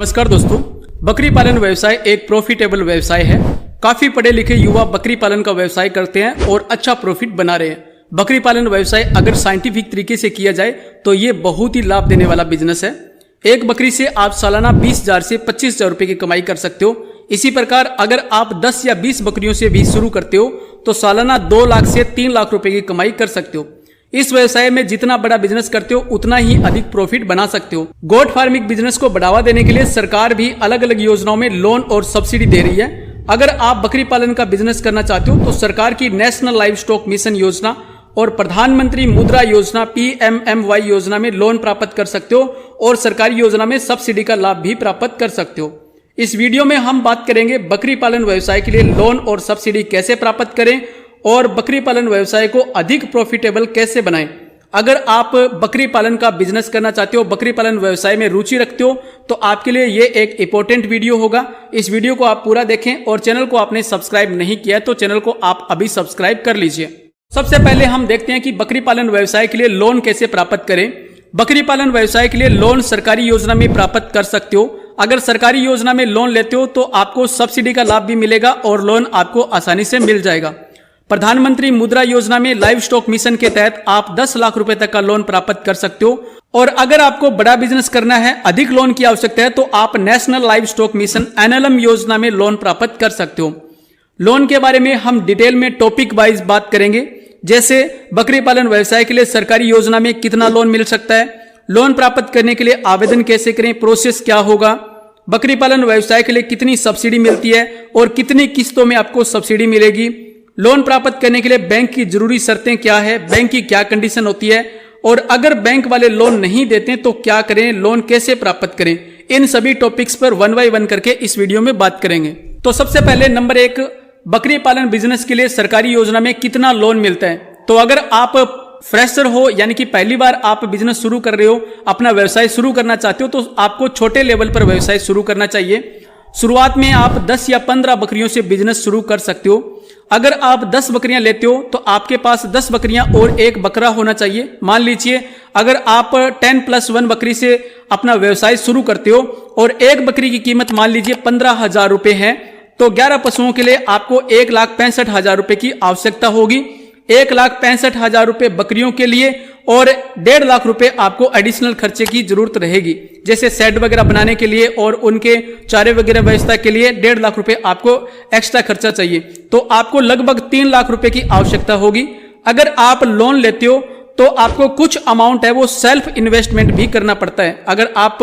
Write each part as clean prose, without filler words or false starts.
नमस्कार दोस्तों, बकरी पालन व्यवसाय एक प्रॉफिटेबल व्यवसाय है। काफी पढ़े लिखे युवा बकरी पालन का व्यवसाय करते हैं और अच्छा प्रॉफिट बना रहे हैं। बकरी पालन व्यवसाय अगर साइंटिफिक तरीके से किया जाए तो ये बहुत ही लाभ देने वाला बिजनेस है। एक बकरी से आप सालाना 20,000 से 25,000 रुपए की कमाई कर सकते हो। इसी प्रकार अगर आप 10 या 20 बकरियों से भी शुरू करते हो तो सालाना 2 लाख से 3 लाख रुपए की कमाई कर सकते हो। इस व्यवसाय में जितना बड़ा बिजनेस करते हो उतना ही अधिक प्रॉफिट बना सकते हो। गोट फार्मिंग बिजनेस को बढ़ावा देने के लिए सरकार भी अलग अलग योजनाओं में लोन और सब्सिडी दे रही है। अगर आप बकरी पालन का बिजनेस करना चाहते हो तो सरकार की नेशनल लाइव स्टॉक मिशन योजना और प्रधानमंत्री मुद्रा योजना PMMY योजना में लोन प्राप्त कर सकते हो और सरकारी योजना में सब्सिडी का लाभ भी प्राप्त कर सकते हो। इस वीडियो में हम बात करेंगे बकरी पालन व्यवसाय के लिए लोन और सब्सिडी कैसे प्राप्त करें और बकरी पालन व्यवसाय को अधिक प्रॉफिटेबल कैसे बनाएं। अगर आप बकरी पालन का बिजनेस करना चाहते हो, बकरी पालन व्यवसाय में रुचि रखते हो तो आपके लिए ये एक इंपॉर्टेंट वीडियो होगा। इस वीडियो को आप पूरा देखें और चैनल को आपने सब्सक्राइब नहीं किया तो चैनल को आप अभी सब्सक्राइब कर लीजिए। सबसे पहले हम देखते हैं कि बकरी पालन व्यवसाय के लिए लोन कैसे प्राप्त करें। बकरी पालन व्यवसाय के लिए लोन सरकारी योजना में प्राप्त कर सकते हो। अगर सरकारी योजना में लोन लेते हो तो आपको सब्सिडी का लाभ भी मिलेगा और लोन आपको आसानी से मिल जाएगा। प्रधानमंत्री मुद्रा योजना में लाइव स्टॉक मिशन के तहत आप 10 लाख रुपए तक का लोन प्राप्त कर सकते हो। और अगर आपको बड़ा बिजनेस करना है, अधिक लोन की आवश्यकता है तो आप national live stock mission NLM योजना में लोन प्राप्त कर सकते हो। लोन के बारे में हम डिटेल में टॉपिक वाइज बात करेंगे, जैसे बकरी पालन व्यवसाय के लिए सरकारी योजना में कितना लोन मिल सकता है, लोन प्राप्त करने के लिए आवेदन कैसे करें, प्रोसेस क्या होगा, बकरी पालन व्यवसाय के लिए कितनी सब्सिडी मिलती है और कितनी किस्तों में आपको सब्सिडी मिलेगी, लोन प्राप्त करने के लिए बैंक की जरूरी शर्तें क्या है, बैंक की क्या कंडीशन होती है और अगर बैंक वाले लोन नहीं देते तो क्या करें, लोन कैसे प्राप्त करें। इन सभी टॉपिक्स पर 1 बाय 1 करके इस वीडियो में बात करेंगे। तो सबसे पहले नंबर 1, बकरी पालन बिजनेस के लिए सरकारी योजना में कितना लोन मिलता है। तो अगर आप फ्रेशर हो यानी कि पहली बार आप बिजनेस शुरू कर रहे हो, अपना व्यवसाय शुरू करना चाहते हो तो आपको छोटे लेवल पर व्यवसाय शुरू करना चाहिए। शुरुआत में आप 10 या 15 बकरियों से बिजनेस शुरू कर सकते हो। अगर आप 10 बकरियां लेते हो तो आपके पास 10 बकरियां और एक बकरा होना चाहिए। मान लीजिए अगर आप 10+1 बकरी से अपना व्यवसाय शुरू करते हो और एक बकरी की कीमत मान लीजिए 15,000 रुपए है तो 11 पशुओं के लिए आपको 1,65,000 रुपए की आवश्यकता होगी। 1,65,000 रुपए बकरियों के लिए और 1.5 लाख रुपए आपको एडिशनल खर्चे की जरूरत रहेगी, जैसे शेड वगैरह बनाने के लिए और उनके चारे वगैरह व्यवस्था के लिए 1.5 लाख रुपए आपको एक्स्ट्रा खर्चा चाहिए। तो आपको लगभग 3 लाख रुपए की आवश्यकता होगी। अगर आप लोन लेते हो तो आपको कुछ अमाउंट है वो सेल्फ इन्वेस्टमेंट भी करना पड़ता है। अगर आप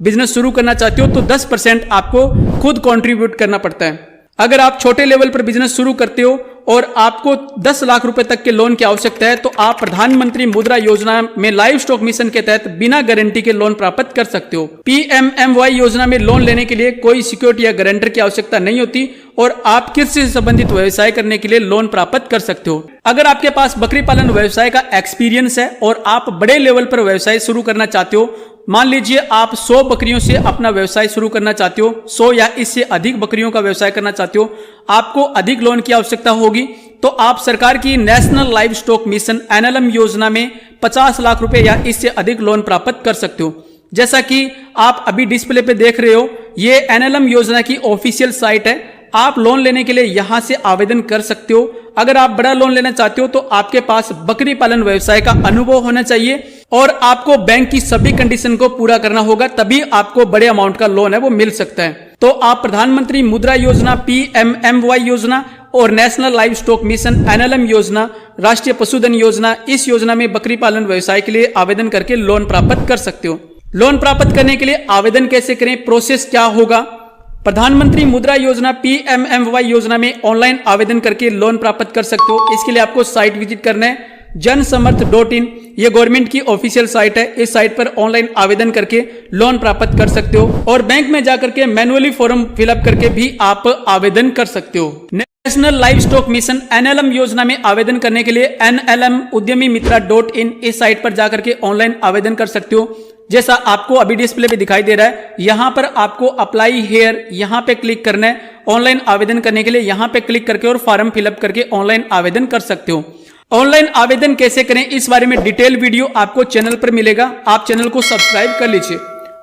बिजनेस शुरू करना चाहते हो तो 10% आपको खुद कंट्रीब्यूट करना पड़ता है। अगर आप छोटे लेवल पर बिजनेस शुरू करते हो और आपको 10 लाख रुपए तक के लोन की आवश्यकता है तो आप प्रधानमंत्री मुद्रा योजना में लाइव स्टॉक मिशन के तहत बिना गारंटी के लोन प्राप्त कर सकते हो। PMMY योजना में लोन लेने के लिए कोई सिक्योरिटी या गारंटर की आवश्यकता नहीं होती और आप कृषि से संबंधित व्यवसाय करने के लिए लोन प्राप्त कर सकते हो। अगर आपके पास बकरी पालन व्यवसाय का एक्सपीरियंस है और आप बड़े लेवल पर व्यवसाय शुरू करना चाहते हो, मान लीजिए आप 100 बकरियों से अपना व्यवसाय शुरू करना चाहते हो, 100 या इससे अधिक बकरियों का व्यवसाय करना चाहते हो, आपको अधिक लोन की आवश्यकता होगी तो आप सरकार की national live stock mission NLM योजना में 50 लाख रुपए या इससे अधिक लोन प्राप्त कर सकते हो। जैसा कि आप अभी डिस्प्ले पे देख रहे हो, ये NLM योजना की ऑफिशियल साइट है। आप लोन लेने के लिए यहां से आवेदन कर सकते हो। अगर आप बड़ा लोन लेना चाहते हो तो आपके पास बकरी पालन व्यवसाय का अनुभव होना चाहिए और आपको बैंक की सभी कंडीशन को पूरा करना होगा, तभी आपको बड़े अमाउंट का लोन है वो मिल सकता है। तो आप प्रधानमंत्री मुद्रा योजना PMMY योजना और national live stock mission NLM योजना, राष्ट्रीय पशुधन योजना, इस योजना में बकरी पालन व्यवसाय के लिए आवेदन करके लोन प्राप्त कर सकते हो। लोन प्राप्त करने के लिए आवेदन कैसे करें, प्रोसेस क्या होगा। प्रधानमंत्री मुद्रा योजना PMMY योजना में ऑनलाइन आवेदन करके लोन प्राप्त कर सकते हो। इसके लिए आपको साइट विजिट करना है jansamarth.in। ये गवर्नमेंट की ऑफिशियल साइट है। इस साइट पर ऑनलाइन आवेदन करके लोन प्राप्त कर सकते हो और बैंक में जाकर के मैनुअली फॉर्म फिलअप करके भी आप आवेदन कर सकते हो। National live stock mission NLM योजना में आवेदन करने के लिए NLM-udyamimitra.in इस साइट पर जाकर के ऑनलाइन आवेदन कर सकते हो। जैसा आपको अभी डिस्प्ले पे दिखाई दे रहा है, यहां पर आपको अप्लाई हेयर यहां पे क्लिक करना है। ऑनलाइन आवेदन करने के लिए यहां पे क्लिक करके और फॉर्म फिलअप करके ऑनलाइन आवेदन कर सकते हो। ऑनलाइन आवेदन कैसे करें इस बारे में डिटेल वीडियो आपको चैनल पर मिलेगा, आप चैनल को सब्सक्राइब कर लीजिए।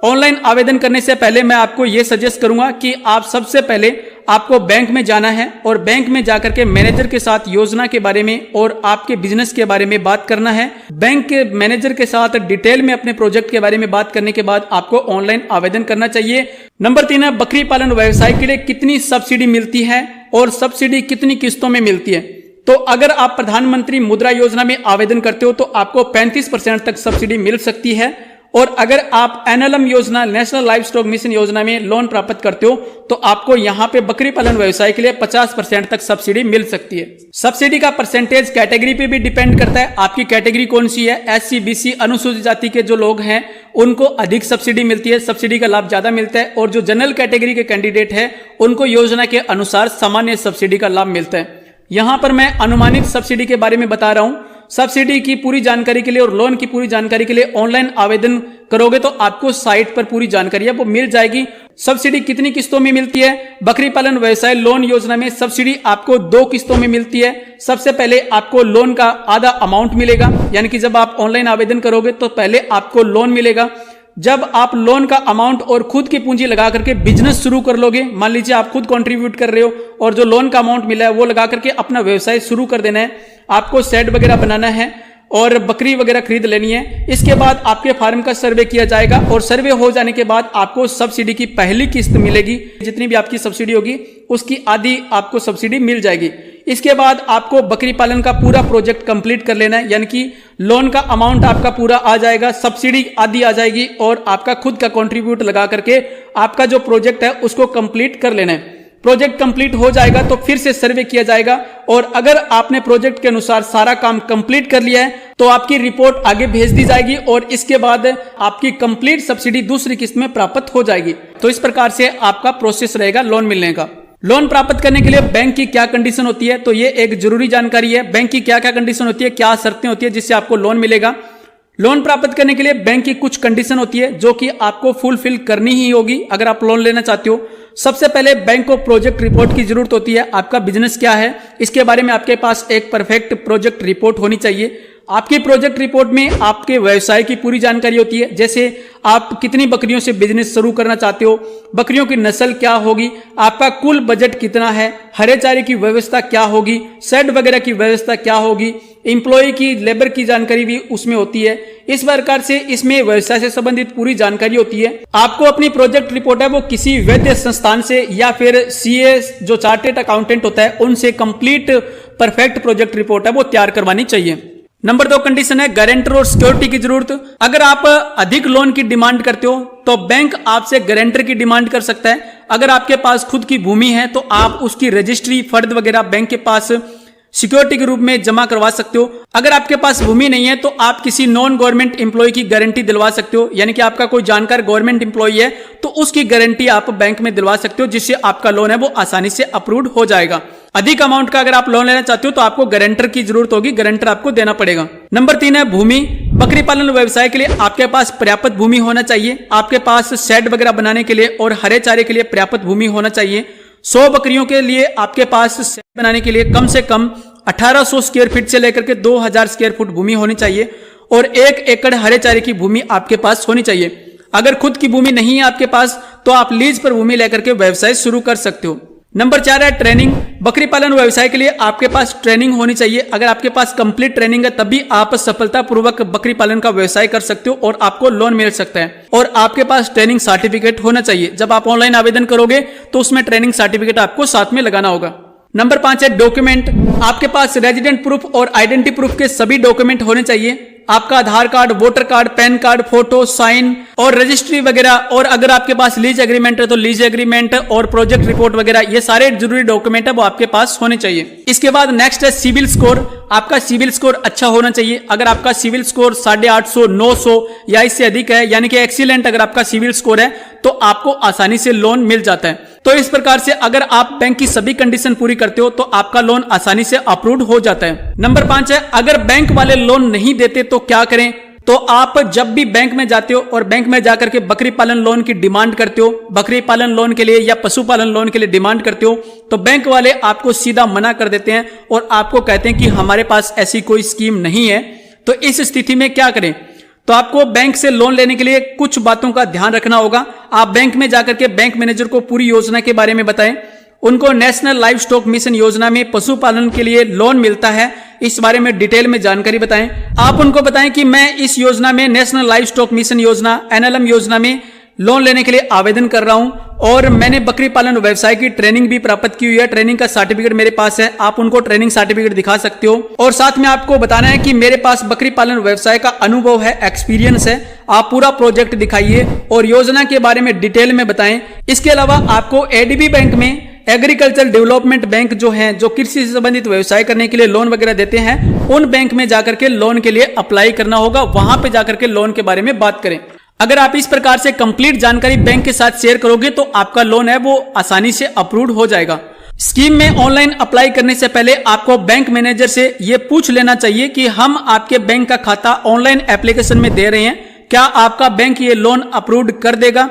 ऑनलाइन आवेदन करने से पहले मैं आपको यह सजेस्ट करूंगा कि आप सबसे पहले आपको बैंक में जाना है और बैंक में जाकर के मैनेजर के साथ योजना के बारे में और आपके बिजनेस के बारे में बात करना है। बैंक के मैनेजर के साथ डिटेल में अपने प्रोजेक्ट के बारे में बात करने के बाद आपको ऑनलाइन आवेदन करना चाहिए। नंबर 3 है, बकरी पालन व्यवसाय के लिए कितनी सब्सिडी मिलती है और सब्सिडी कितनी किस्तों में मिलती है। तो अगर आप प्रधानमंत्री मुद्रा योजना में आवेदन करते हो तो आपको 35% तक सब्सिडी मिल सकती है, और अगर आप NLM योजना, नेशनल लाइव स्टॉक मिशन योजना में लोन प्राप्त करते हो तो आपको यहां पे बकरी पालन व्यवसाय के लिए 50% तक सब्सिडी मिल सकती है। सब्सिडी का परसेंटेज कैटेगरी पे भी डिपेंड करता है, आपकी कैटेगरी कौन सी है। SC, BC, अनुसूचित जाति के जो लोग हैं उनको अधिक सब्सिडी मिलती है, सब्सिडी का लाभ ज्यादा मिलता है, और जो जनरल कैटेगरी के कैंडिडेट है उनको योजना के अनुसार सामान्य सब्सिडी का लाभ मिलता है। यहां पर मैं अनुमानित सब्सिडी के बारे में बता रहा हूं। सब्सिडी की पूरी जानकारी के लिए और लोन की पूरी जानकारी के लिए ऑनलाइन आवेदन करोगे तो आपको साइट पर पूरी जानकारी है वो मिल जाएगी। सब्सिडी कितनी किस्तों में मिलती है। बकरी पालन व्यवसाय लोन योजना में सब्सिडी आपको 2 किस्तों में मिलती है। सबसे पहले आपको लोन का आधा अमाउंट मिलेगा, यानी कि जब आप ऑनलाइन आवेदन करोगे तो पहले आपको लोन मिलेगा। जब आप लोन का अमाउंट और खुद की पूंजी लगा करके बिजनेस शुरू कर लोगे, मान लीजिए आप खुद कंट्रीब्यूट कर रहे हो और जो लोन का अमाउंट मिला है वो लगा करके अपना व्यवसाय शुरू कर देना है। आपको शेड वगैरह बनाना है और बकरी वगैरह खरीद लेनी है। इसके बाद आपके फार्म का सर्वे किया जाएगा और सर्वे हो जाने के बाद आपको सब्सिडी की पहली किस्त मिलेगी। जितनी भी आपकी सब्सिडी होगी उसकी आधी आपको सब्सिडी मिल जाएगी। इसके बाद आपको बकरी पालन का पूरा प्रोजेक्ट कंप्लीट कर लेना है, यानी कि लोन का अमाउंट आपका पूरा आ जाएगा, सब्सिडी आधी आ जाएगी और आपका खुद का कंट्रीब्यूट लगा करके आपका जो प्रोजेक्ट है उसको कंप्लीट कर लेना है। प्रोजेक्ट कंप्लीट हो जाएगा तो फिर से सर्वे किया जाएगा, और अगर आपने प्रोजेक्ट के अनुसार सारा काम कंप्लीट कर लिया है तो आपकी रिपोर्ट आगे भेज दी जाएगी और इसके बाद आपकी कंप्लीट सब्सिडी दूसरी किस्त में प्राप्त हो जाएगी। तो इस प्रकार से आपका प्रोसेस रहेगा लोन मिलने का। लोन प्राप्त करने के लिए बैंक की क्या कंडीशन होती है, तो ये एक जरूरी जानकारी है। बैंक की क्या क्या कंडीशन होती है, क्या शर्तें होती है जिससे आपको लोन मिलेगा। लोन प्राप्त करने के लिए बैंक की कुछ कंडीशन होती है जो कि आपको फुलफिल करनी ही होगी अगर आप लोन लेना चाहते हो। सबसे पहले बैंक को प्रोजेक्ट रिपोर्ट की जरूरत होती है। आपका बिजनेस क्या है इसके बारे में आपके पास एक परफेक्ट प्रोजेक्ट रिपोर्ट होनी चाहिए। आपकी प्रोजेक्ट रिपोर्ट में आपके व्यवसाय की पूरी जानकारी होती है, जैसे आप कितनी बकरियों से बिजनेस शुरू करना चाहते हो, बकरियों की नस्ल क्या होगी, आपका कुल बजट कितना है, हरे चारे की व्यवस्था क्या होगी, शेड वगैरह की व्यवस्था क्या होगी, एम्प्लॉय की लेबर की जानकारी भी उसमें होती है। इस प्रकार से इसमें व्यवसाय से संबंधित पूरी जानकारी होती है। आपको अपनी प्रोजेक्ट रिपोर्ट है वो किसी वैध संस्थान से या फिर CA जो चार्टेड अकाउंटेंट होता है उनसे कंप्लीट परफेक्ट प्रोजेक्ट रिपोर्ट है वो तैयार करवानी चाहिए। नंबर 2 कंडीशन है गारंटर और सिक्योरिटी की जरूरत। अगर आप अधिक लोन की डिमांड करते हो तो बैंक आपसे गारंटर की डिमांड कर सकता है। अगर आपके पास खुद की भूमि है तो आप उसकी रजिस्ट्री फर्द वगैरह बैंक के पास सिक्योरिटी के रूप में जमा करवा सकते हो। अगर आपके पास भूमि नहीं है तो आप किसी नॉन गवर्नमेंट एम्प्लॉय की गारंटी दिलवा सकते हो, यानी कि आपका कोई जानकार गवर्नमेंट एम्प्लॉय है तो उसकी गारंटी आप बैंक में दिलवा सकते हो, जिससे आपका लोन है वो आसानी से अप्रूव्ड हो जाएगा। अधिक अमाउंट का अगर आप लोन लेना चाहते हो तो आपको गारंटर की जरूरत होगी, गारंटर आपको देना पड़ेगा। नंबर 3 है भूमि। बकरी पालन व्यवसाय के लिए आपके पास पर्याप्त भूमि होना चाहिए। आपके पास शेड वगैरह बनाने के लिए और हरे चारे के लिए पर्याप्त भूमि होना चाहिए। 100 बकरियों के लिए आपके पास शेड बनाने के लिए कम से कम 1800 स्क्वायर फीट से लेकर के 2000 स्क्वायर फुट भूमि होनी चाहिए और 1 एकड़ हरे चारे की भूमि आपके पास होनी चाहिए। अगर खुद की भूमि नहीं है आपके पास तो आप लीज पर भूमि लेकर के व्यवसाय शुरू कर सकते हो। नंबर 4 है ट्रेनिंग। बकरी पालन व्यवसाय के लिए आपके पास ट्रेनिंग होनी चाहिए। अगर आपके पास कंप्लीट ट्रेनिंग है तभी आप सफलतापूर्वक बकरी पालन का व्यवसाय कर सकते हो और आपको लोन मिल सकता है। और आपके पास ट्रेनिंग सर्टिफिकेट होना चाहिए। जब आप ऑनलाइन आवेदन करोगे तो उसमें ट्रेनिंग सर्टिफिकेट आपको साथ में लगाना होगा। नंबर 5 है डॉक्यूमेंट। आपके पास रेजिडेंट प्रूफ और आइडेंटिटी प्रूफ के सभी डॉक्यूमेंट होने चाहिए। आपका Aadhaar card, voter card, PAN card, photo, sign और रजिस्ट्री वगैरह, और अगर आपके पास लीज एग्रीमेंट है तो लीज एग्रीमेंट और प्रोजेक्ट रिपोर्ट वगैरह, ये सारे जरूरी डॉक्यूमेंट है वो आपके पास होने चाहिए। इसके बाद नेक्स्ट है सिविल स्कोर। आपका सिविल स्कोर अच्छा होना चाहिए। अगर आपका सिविल स्कोर 850, 900 या इससे अधिक है, यानी कि एक्सीलेंट अगर आपका सिविल स्कोर है तो आपको आसानी से लोन मिल जाता है। तो इस प्रकार से अगर आप बैंक की सभी कंडीशन पूरी करते हो तो आपका लोन आसानी से अप्रूव्ड हो जाता है। नंबर 5 है अगर बैंक वाले लोन नहीं देते तो क्या करें। तो आप जब भी बैंक में जाते हो और बैंक में जाकर के बकरी पालन लोन की डिमांड करते हो, बकरी पालन लोन के लिए या पशुपालन लोन के लिए डिमांड करते हो, तो बैंक वाले आपको सीधा मना कर देते हैं और आपको कहते हैं कि हमारे पास ऐसी कोई स्कीम नहीं है। तो इस स्थिति में क्या करें। तो आपको बैंक से लोन लेने के लिए कुछ बातों का ध्यान रखना होगा। आप बैंक में जाकर के बैंक मैनेजर को पूरी योजना के बारे में बताएं। उनको नेशनल लाइव स्टॉक मिशन योजना में पशुपालन के लिए लोन मिलता है, इस बारे में डिटेल में जानकारी बताएं। आप उनको बताएं कि मैं इस योजना में नेशनल लाइव स्टॉक मिशन योजना NLM योजना में लोन लेने के लिए आवेदन कर रहा हूं और मैंने बकरी पालन व्यवसाय की ट्रेनिंग भी प्राप्त की हुई है। ट्रेनिंग का सर्टिफिकेट मेरे पास है, आप उनको ट्रेनिंग सर्टिफिकेट दिखा सकते हो। और साथ में आपको बताना है कि मेरे पास बकरी पालन व्यवसाय का अनुभव है, एक्सपीरियंस है। आप पूरा प्रोजेक्ट दिखाइए और योजना के बारे में डिटेल में बताएं। इसके अलावा आपको ADB बैंक में, एग्रीकल्चर डेवलपमेंट बैंक जो है, जो कृषि से संबंधित व्यवसाय करने के लिए लोन वगैरह देते हैं, उन बैंक में जाकर के लोन के लिए अप्लाई करना होगा। वहां पे जाकर के लोन के बारे में बात करें। अगर आप इस प्रकार से कंप्लीट जानकारी बैंक के साथ शेयर करोगे तो आपका लोन है वो आसानी से अप्रूव हो जाएगा। स्कीम में ऑनलाइन अप्लाई करने से पहले आपको बैंक मैनेजर से ये पूछ लेना चाहिए कि हम आपके बैंक का खाता ऑनलाइन एप्लीकेशन में दे रहे हैं, क्या आपका बैंक ये लोन अप्रूव कर देगा।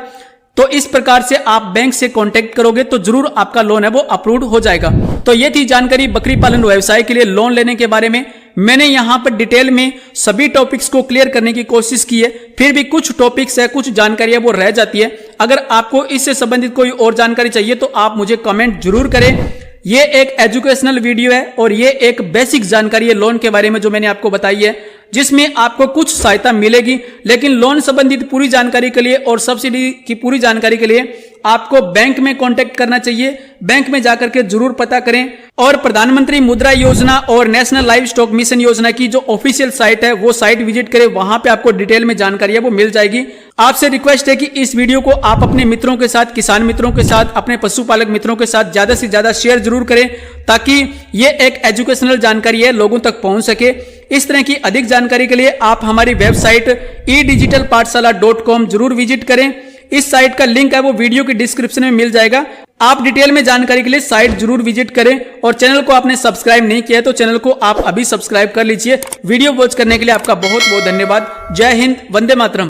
तो इस प्रकार से आप बैंक से कांटेक्ट करोगे तो जरूर आपका लोन है वो अप्रूव हो जाएगा। तो ये थी जानकारी बकरी पालन व्यवसाय के लिए लोन लेने के बारे में। मैंने यहां पर डिटेल में सभी टॉपिक्स को क्लियर करने की कोशिश की है, फिर भी कुछ टॉपिक्स है, कुछ जानकारी है वो रह जाती है। अगर आपको इससे संबंधित कोई और जानकारी चाहिए तो आप मुझे कमेंट जरूर करें। ये एक एजुकेशनल वीडियो है और ये एक बेसिक जानकारी है लोन के बारे में जो मैंने आपको बताई है, जिसमें आपको कुछ सहायता मिलेगी। लेकिन लोन संबंधित पूरी जानकारी के लिए और सब्सिडी की पूरी जानकारी के लिए आपको बैंक में कांटेक्ट करना चाहिए। बैंक में जाकर के जरूर पता करें और प्रधानमंत्री मुद्रा योजना और नेशनल लाइव स्टॉक मिशन योजना की जो ऑफिशियल साइट है वो साइट विजिट करें, वहां पे आपको डिटेल में जानकारी है वो मिल जाएगी। आपसे रिक्वेस्ट है कि इस वीडियो को आप अपने मित्रों के साथ, किसान मित्रों के साथ, अपने पशुपालक मित्रों के साथ ज्यादा से ज्यादा शेयर जरूर करें, ताकि ये एक एजुकेशनल जानकारी है लोगों तक पहुंच सके। इस तरह की अधिक जानकारी के लिए आप हमारी वेबसाइट edigitalpathshala.com जरूर विजिट करें। इस साइट का लिंक है वो वीडियो की डिस्क्रिप्शन में मिल जाएगा। आप डिटेल में जानकारी के लिए साइट जरूर विजिट करें और चैनल को आपने सब्सक्राइब नहीं किया तो चैनल को आप अभी सब्सक्राइब कर लीजिए। वीडियो वॉच करने के लिए आपका बहुत बहुत धन्यवाद। जय हिंद, वंदे मातरम।